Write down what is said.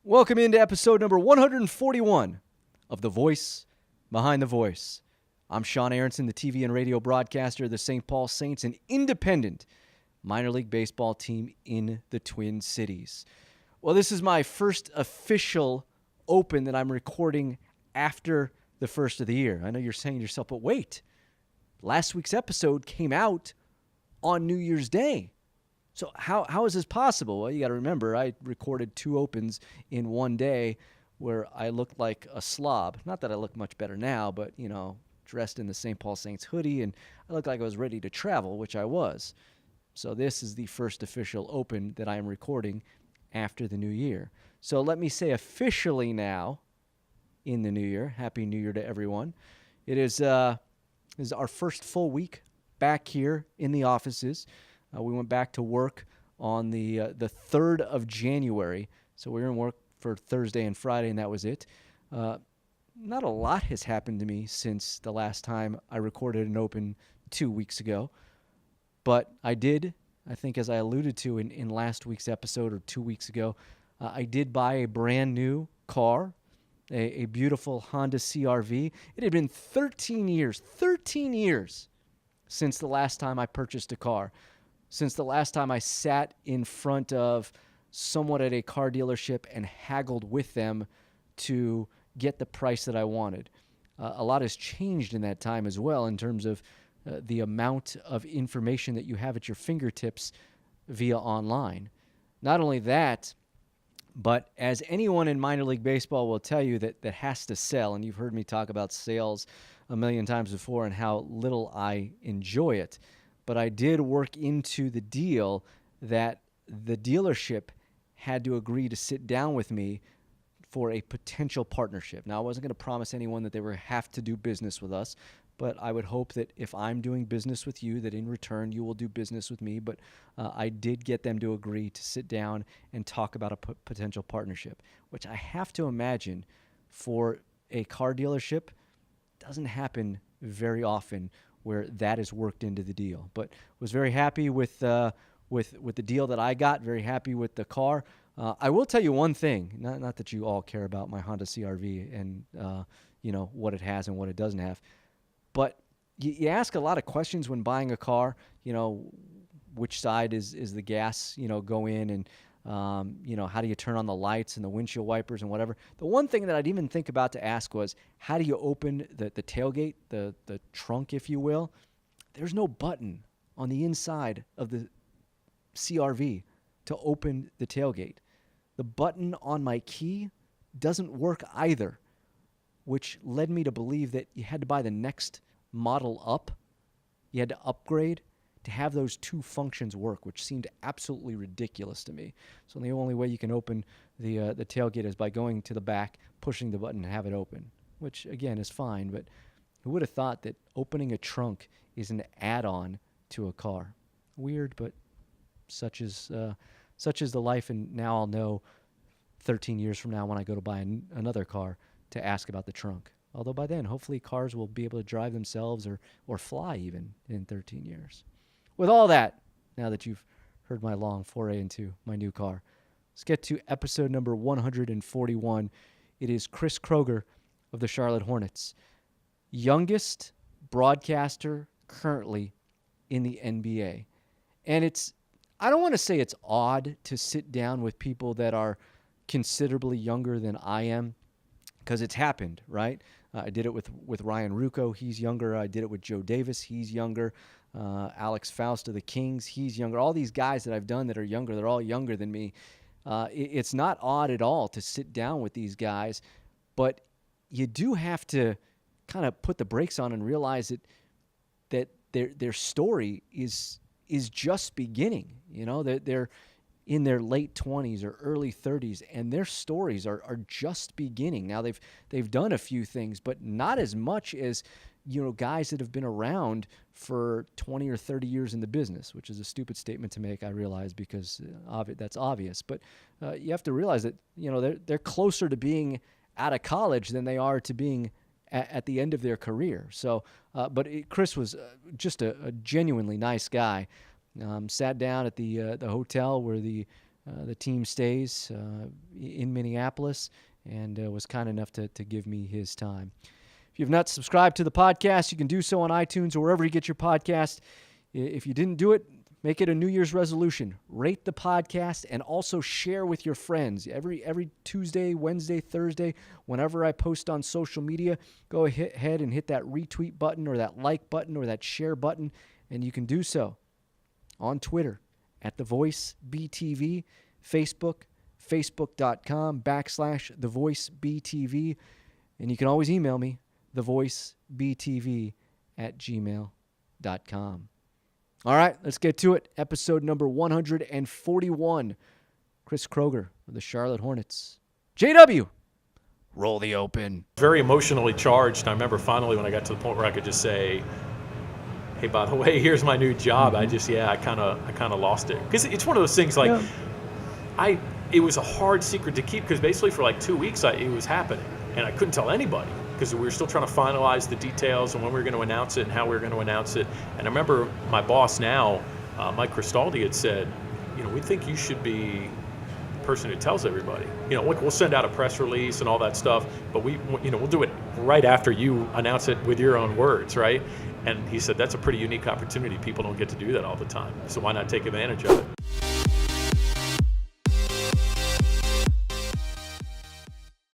Welcome into episode number 141 of The Voice Behind the Voice. I'm Sean Aronson, the TV and radio broadcaster of the St. Paul Saints, an independent minor league baseball team in the Twin Cities. Well, this is my first official open that I'm recording after the first of the year. I know you're saying to yourself, but wait, last week's episode came out on New Year's Day. So how is this possible? Well, you got to remember, I recorded two opens in one day where I looked like a slob. Not that I look much better now, but, dressed in the St. Paul Saints hoodie, and I looked like I was ready to travel, which I was. So this is the first official open that I am recording after the new year. So let me say officially now, in the new year, Happy New Year to everyone. It is our first full week back here in the offices. We went back to work on the 3rd of January, so we were in work for Thursday and Friday, and that was it. Not a lot has happened to me since the last time I recorded an open 2 weeks ago, but I did, I think as I alluded to in last week's episode or 2 weeks ago, I did buy a brand new car, a beautiful Honda CR-V. It had been 13 years since the last time I purchased a car. Since the last time I sat in front of someone at a car dealership and haggled with them to get the price that I wanted. A lot has changed in that time as well in terms of the amount of information that you have at your fingertips via online. Not only that, but as anyone in minor league baseball will tell you that has to sell, and you've heard me talk about sales a million times before and how little I enjoy it, but I did work into the deal that the dealership had to agree to sit down with me for a potential partnership. Now, I wasn't going to promise anyone that they would have to do business with us, but I would hope that if I'm doing business with you, that in return you will do business with me. But I did get them to agree to sit down and talk about a potential partnership, which I have to imagine for a car dealership doesn't happen very often where that is worked into the deal. But was very happy with the deal that I got, very happy with the car. I will tell you one thing, not that you all care about my Honda CR-V and what it has and what it doesn't have, but you ask a lot of questions when buying a car, which side is the gas, go in, and how do you turn on the lights and the windshield wipers and whatever. The one thing that I'd even think about to ask was, how do you open the tailgate, the trunk, if you will? There's no button on the inside of the CR-V to open the tailgate. The button on my key doesn't work either, which led me to believe that you had to buy the next model up. You had to upgrade to have those two functions work, which seemed absolutely ridiculous to me. So the only way you can open the tailgate is by going to the back, pushing the button, and have it open, which, again, is fine. But who would have thought that opening a trunk is an add-on to a car? Weird, but such is the life, and now I'll know 13 years from now when I go to buy another car to ask about the trunk. Although by then, hopefully cars will be able to drive themselves or fly even in 13 years. With all that, now that you've heard my long foray into my new car, let's get to episode number 141. It is Chris Kroeger of the Charlotte Hornets, youngest broadcaster currently in the NBA. And I don't want to say it's odd to sit down with people that are considerably younger than I am, because it's happened, right? I did it with Ryan Ruocco. He's younger. I did it with Joe Davis. He's younger. Alex Faust of the Kings. He's younger. All these guys that I've done that are younger, they're all younger than me. It's not odd at all to sit down with these guys, but you do have to kind of put the brakes on and realize that their story is just beginning. They're in their late 20s or early 30s, and their stories are just beginning. Now, they've done a few things, but not as much as, guys that have been around for 20 or 30 years in the business, which is a stupid statement to make, I realize, because that's obvious. But you have to realize that, they're closer to being out of college than they are to being at the end of their career. So, Chris was just a genuinely nice guy. Sat down at the hotel where the the team stays in Minneapolis, and was kind enough to give me his time. If you've not subscribed to the podcast, you can do so on iTunes or wherever you get your podcast. If you didn't do it, make it a New Year's resolution. Rate the podcast and also share with your friends. Every Tuesday, Wednesday, Thursday, whenever I post on social media, go ahead and hit that retweet button or that like button or that share button, and you can do so on Twitter at The Voice BTV, Facebook, facebook.com/TheVoiceBTV, and you can always email me, thevoicebtv@gmail.com. All right, let's get to it. Episode number 141. Chris Kroeger of the Charlotte Hornets. JW, roll the open. Very emotionally charged. I remember finally when I got to the point where I could just say, hey, by the way, here's my new job. Mm-hmm. I kind of lost it. Because it's one of those things like, it was a hard secret to keep because basically for like 2 weeks it was happening. And I couldn't tell anybody because we were still trying to finalize the details and when we were going to announce it and how we were going to announce it. And I remember my boss now, Mike Cristaldi, had said, we think you should be the person who tells everybody. Look, we'll send out a press release and all that stuff, but we'll do it right after you announce it with your own words, right? And he said, that's a pretty unique opportunity. People don't get to do that all the time. So why not take advantage of it?